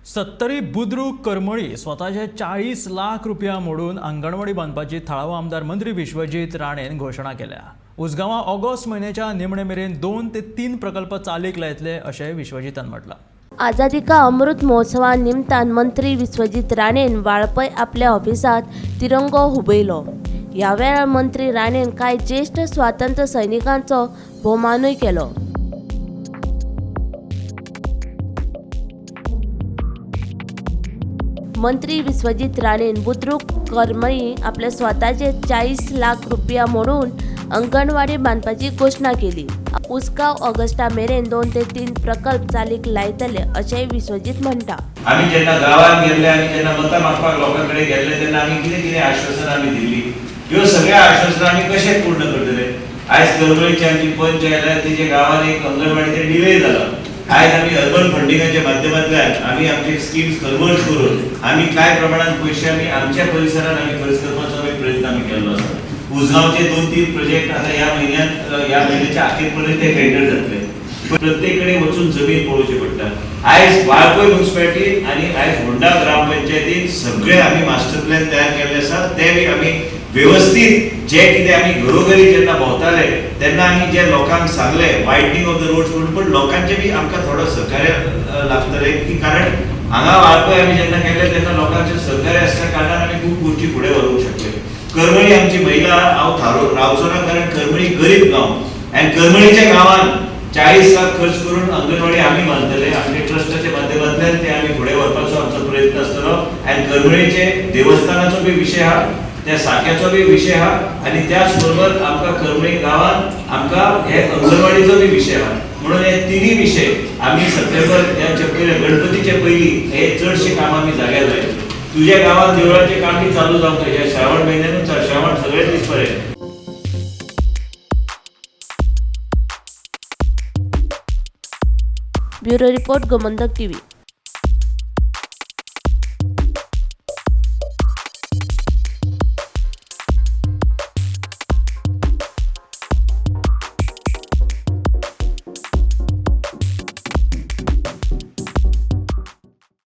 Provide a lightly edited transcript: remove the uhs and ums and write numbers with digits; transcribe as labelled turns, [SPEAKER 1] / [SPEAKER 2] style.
[SPEAKER 1] सत्तरी बुद्रुक करमळी स्वताचे 40 लाख रुपया मोडून अंगणवाडी बांदपाची थळावो आमदार मंत्री विश्वजीत राणेन घोषणा केल्या। उसगांवां ऑगस्ट म्हयन्याच्या निमणे मेरेन 2 ते 3 प्रकल्प चालीक लायतले अशें विश्वजीतान म्हटलां।
[SPEAKER 2] आझादी का अमृत महोत्सवा निमतान मंत्री विश्वजीत राणेन वाळपय आपल्या ऑफिसात तिरंगो हुबयलो। ह्या वेळार मंत्री राणेन कांय ज्येष्ठ स्वातंत्र्य सैनिकांचो भोवमानूय केलो। मंत्री विश्वजीत राणेन बुद्रुक करमळी आपल्या स्वताचे 40 लाख रुपया मोडून अंगणवाडी बांदपाची घोषणा केली। उसगांव ऑगस्टा मेरेन 2 ते 3 प्रकल्प चालीक लायतले अशें विश्वजीत म्हणटा।
[SPEAKER 3] आम्ही जेन्ना गावात गेले आनी जेन्ना मतां मागपाक लोकांकडे गेले तेन्ना आमी कितें आश्वासन आमी दिल्ली, ह्यो सगळ्या आश्वासनां आमी कशे पूर्ण करतले। आयज करमळीची आमची पंच आयल्या तेजे गांवान एक अंगणवाडीचे डिले जाला। आज आम्ही अर्बन फंडिंगाच्या माध्यमांतल्यान आम्ही आमचे स्कीम्स कन्वर्ट करून आम्ही काय प्रमाणात पैसे आम्ही आमच्या परिसरात आम्ही खर्च करपाचो प्रयत्न आम्ही केलो आसा। उसगांवचे 2-3 प्रोजेक्ट आता या महिन्याच्या अखेरपर्यंत टेंडर जातले। प्रत्येक कडेन वचून जमीन पळोवची पडटा। आयज वाळपय म्युनिसिपालिटी आणि आयज होंडा ग्रामपंचायतीन सगळे आम्ही मास्टर प्लॅन तयार केले आसा। ते बी आम्ही व्यवस्थित जे कितें आम्ही घरोघरी जेन्ना भोंवताले तेन्ना आम्ही जे लोकांक सांगले वायडनिंग ऑफ द रोड्स म्हणून, पण लोकांचे बी आमकां थोडो सहकार्य लागतले की कारण हांगा वाळपय आम्ही जेन्ना केले तेन्ना लोकांचे सहकार्य आसल्या कारणान आमी खूब गोष्टी फुडें व्हरूंक शकले। करमळी आमची महिला हांव रावचो ना कारण करमळी गरीब गांव आनी करमळीच्या गांवान 40 लाख खर्च करून अंगणवाडी आम्ही बांदतले। आमच्या ट्रस्टाच्या माध्यमांतल्यान ते आम्ही फुडें व्हरपाचो आमचो प्रयत्न आसतलो आनी करमळीचे देवस्थानाचो बी विशय हा, त्या साख्याचो बी विशय हा आणि त्याच बरोबर आमकां करमळी गावात आमकां हे अंगणवाडीचो बी विशय हा। म्हणून हे तिन्ही विषय आम्ही सप्टेंबर याच्या पयले गणपतीचे पयली हे चडशे काम आम्ही जाग्यार लायले। तुझ्या गावात देवळाचे काम बी चालू जावंक या श्रावण म्हयन्यानूच श्रावण सगळे दीस पर्यंत।
[SPEAKER 2] Bureau report Gomantak TV.